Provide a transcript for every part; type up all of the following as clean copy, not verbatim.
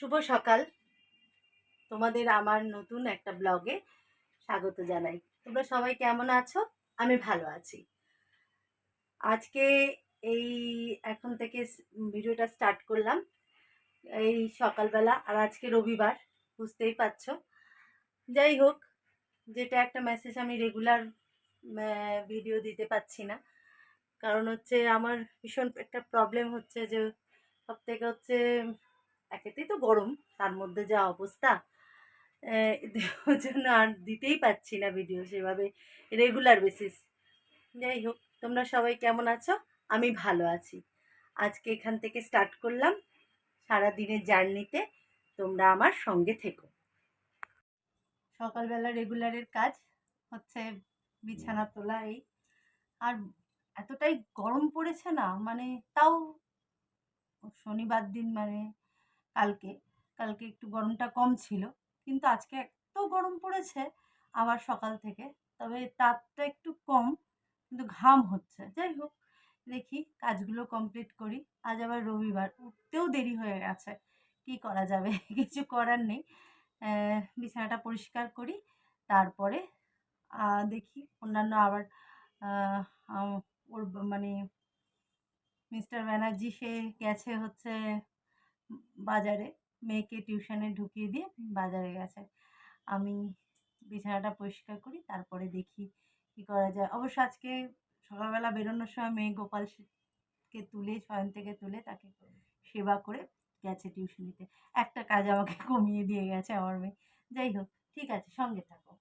শুভ সকাল। তোমাদের আমার নতুন একটা ব্লগে স্বাগত জানাই। তোমরা সবাই কেমন আছো? আমি ভালো আছি। আজকে এই এখন থেকে ভিডিওটা স্টার্ট করলাম এই সকালবেলা, আর আজকে রবিবার, বুঝতেই পারছো। যাই হোক, যেটা একটা মেসেজ, আমি রেগুলার ভিডিও দিতে পারছি না, কারণ হচ্ছে আমার ভীষণ একটা প্রবলেম হচ্ছে, যে সব থেকে হচ্ছে একেতেই তো গরম, তার মধ্যে যা অবস্থা, ওই জন্য আর দিতেই পারছি না ভিডিও সেভাবে রেগুলার বেসিস। যাই হোক, তোমরা সবাই কেমন আছো? আমি ভালো আছি। আজকে এখান থেকে স্টার্ট করলাম সারা দিনের জার্নিতে, তোমরা আমার সঙ্গে থেকো। সকালবেলা রেগুলারের কাজ হচ্ছে বিছানা তোলা, এই আর এতটাই গরম পড়েছে না, মানে তাও শনিবার দিন, মানে কালকে কালকে একটু গরমটা কম ছিল, কিন্তু আজকে এত গরম পড়েছে আবার সকাল থেকে। তবে তাপটা একটু কম, কিন্তু ঘাম হচ্ছে। যাই হোক, দেখি কাজগুলো কমপ্লিট করি। আজ আবার রবিবার, উঠতেও দেরি হয়ে গেছে, কি করা যাবে কিছু করার নেই। বিছানাটা পরিষ্কার করি, তারপরে দেখি অন্যান্য আবার ওর মানে মিস্টার ব্যানার্জি সে গেছে হচ্ছে বাজারে, মেয়েকে টিউশনে ঢুকিয়ে দিয়ে বাজারে গেছে। আমি বিছানাটা পরিষ্কার করি, তারপরে দেখি কী করা যায়। অবশ্য আজকে সকালবেলা বেরোনোর সময় মেয়ে গোপালকে তুলে, শয়ন থেকে তুলে তাকে সেবা করে গেছে টিউশনিতে। একটা কাজ আমাকে কমিয়ে দিয়ে গেছে আমার মেয়ে। যাই হোক, ঠিক আছে, সঙ্গে থাকো।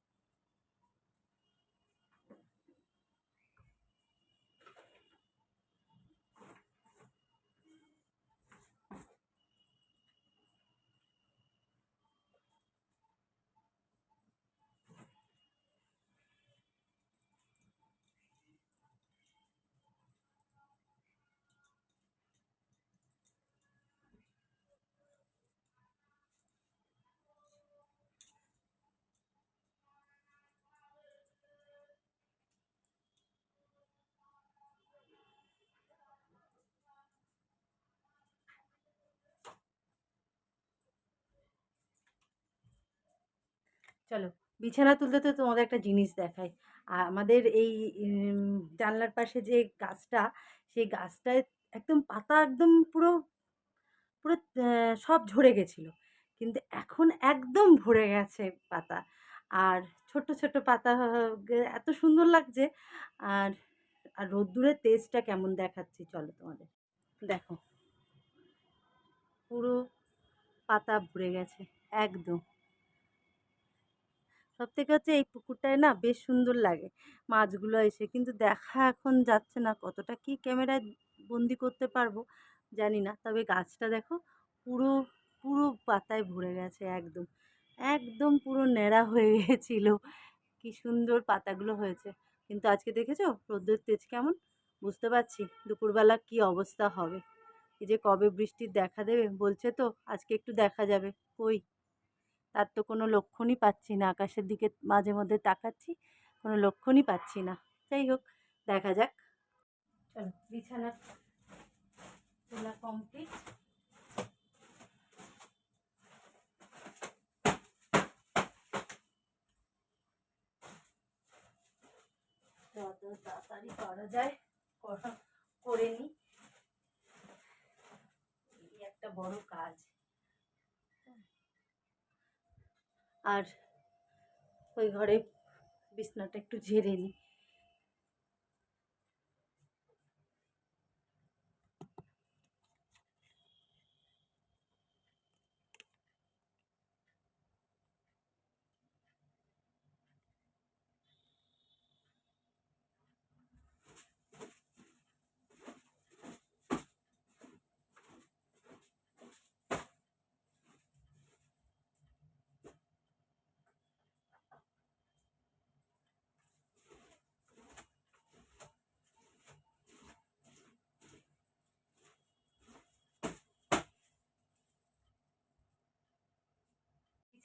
চলো, বিছানা তুলতে তো তোমাদের একটা জিনিস দেখাই। আমাদের এই জানলার পাশে যে গাছটা, সেই গাছটায় একদম পাতা একদম পুরো পুরো সব ঝরে গেছিলো, কিন্তু এখন একদম ভরে গেছে পাতা। আর ছোট ছোট পাতা এত সুন্দর লাগছে। আর আর রোদ্দুরের তেজটা কেমন দেখাচ্ছি, চলো তোমাদের দেখো। পুরো পাতা ভরে গেছে একদম। সবথেকে হচ্ছে এই পুকুরটায় না বেশ সুন্দর লাগে মাছগুলো এসে, কিন্তু দেখা এখন যাচ্ছে না, কতটা কি ক্যামেরায় বন্দি করতে পারবো জানি না। তবে গাছটা দেখো, পুরো পুরো পাতায় ভরে গেছে একদম, একদম পুরো ন্যাড়া হয়ে গেছিল। কি সুন্দর পাতাগুলো হয়েছে। কিন্তু আজকে দেখেছো রোদ্রের তেজ কেমন, বুঝতে পারছি দুপুরবেলা কি অবস্থা হবে। এই যে কবে বৃষ্টির দেখা দেবে বলছে, তো আজকে একটু দেখা যাবে, কই তার তো কোনো লক্ষণই পাচ্ছি না। আকাশের দিকে মাঝে মধ্যে তাকাচ্ছি, কোনো লক্ষণই পাচ্ছি না। যাই হোক, দেখা যাক। চলো, বিছানা তোলা কমপ্লিট। যত তাড়াতাড়ি করা যায় করে নিই, এই একটা বড় কাজ। আর ওই ঘরে বিছনাটা একটু ঝেড়ে নিই।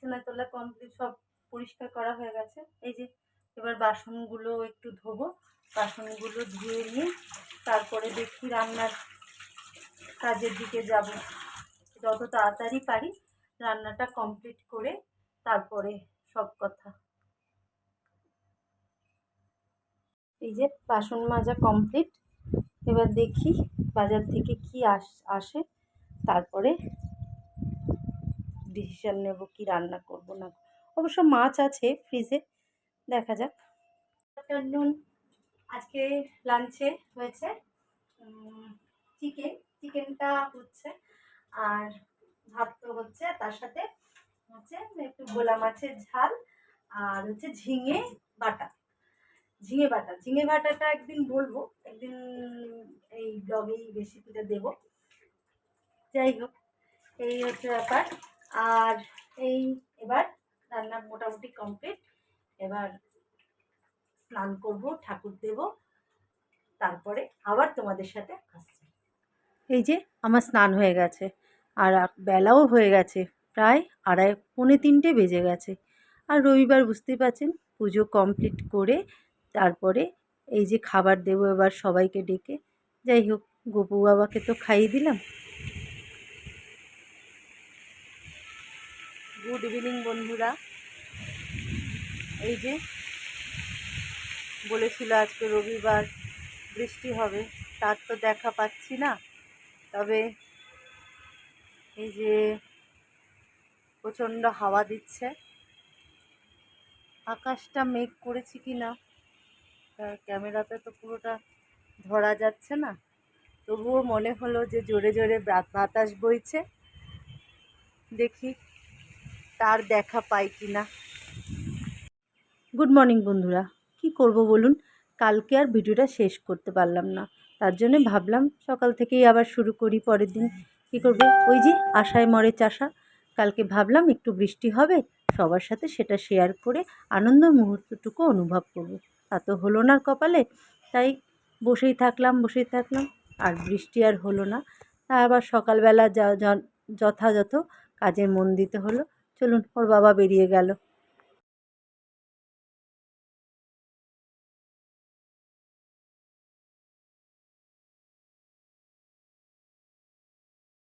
বিছানা তোলা কমপ্লিট, সব পরিষ্কার করা হয়ে গেছে। এই যে এবার বাসনগুলো একটু ধোবো, বাসনগুলো ধুয়ে নিয়ে তারপরে দেখি রান্নার কাজের দিকে যাব, যত তাড়াতাড়ি পারি রান্নাটা কমপ্লিট করে তারপরে সব কথা। এই যে বাসন মাজা কমপ্লিট, এবার দেখি বাজার থেকে কি আসে, তারপরে ডিসিশন নেব কি রান্না করব না। অবশ্য মাছ আছে ফ্রিজে, দেখা যাক। আফটারনুন, আজকে লাঞ্চে হয়েছে চিকেনটা হচ্ছে, আর ভাত তো হচ্ছে, তার সাথে হচ্ছে একটু ভোলা মাছের ঝাল, আর হচ্ছে ঝিঙে বাটাটা একদিন বলবো, একদিন এই ব্লগেই রেসিপিটা দেবো। যাই হোক, এই হচ্ছে ব্যাপার। আর এই এবার রান্না মোটামুটি কমপ্লিট, এবার স্নান করব, ঠাকুর দেব, তারপরে আবার তোমাদের সাথে আসছি। এই যে আমার স্নান হয়ে গেছে, আর বেলাও হয়ে গেছে, প্রায় 2:30-3 বেজে গেছে। আর রবিবার বুঝতেই পারছেন, পুজো কমপ্লিট করে তারপরে এই যে খাবার দেবো এবার সবাইকে ডেকে। যাই হোক, গোপু বাবাকে তো খাইয়ে দিলাম। গুড ইভিনিং বন্ধুরা। এই যে বলেছিল আজকে রবিবার বৃষ্টি হবে, তার তো দেখা পাচ্ছি না। তবে এই যে প্রচণ্ড হাওয়া দিচ্ছে, আকাশটা মেঘ করেছে কি না ক্যামেরাতে তো পুরোটা ধরা যাচ্ছে না, তবুও মনে হলো যে জোরে জোরে বাতাস বইছে, দেখি তার দেখা পাই কি না। গুড মর্নিং বন্ধুরা, কি করব বলুন, কালকে আর ভিডিওটা শেষ করতে পারলাম না, তার জন্য ভাবলাম সকাল থেকেই আবার শুরু করি। পরের দিন কী করবে, ওই যে আশায় মরে চাষা, কালকে ভাবলাম একটু বৃষ্টি হবে, সবার সাথে সেটা শেয়ার করে আনন্দ মুহূর্তটুকু অনুভব করব। তা তো হলো না কপালে, তাই বসেই থাকলাম আর বৃষ্টি আর হলো না। তা আবার সকালবেলা যথাযথ কাজে মন দিতে হলো। চলুন, ওর বাবা বেরিয়ে গেল,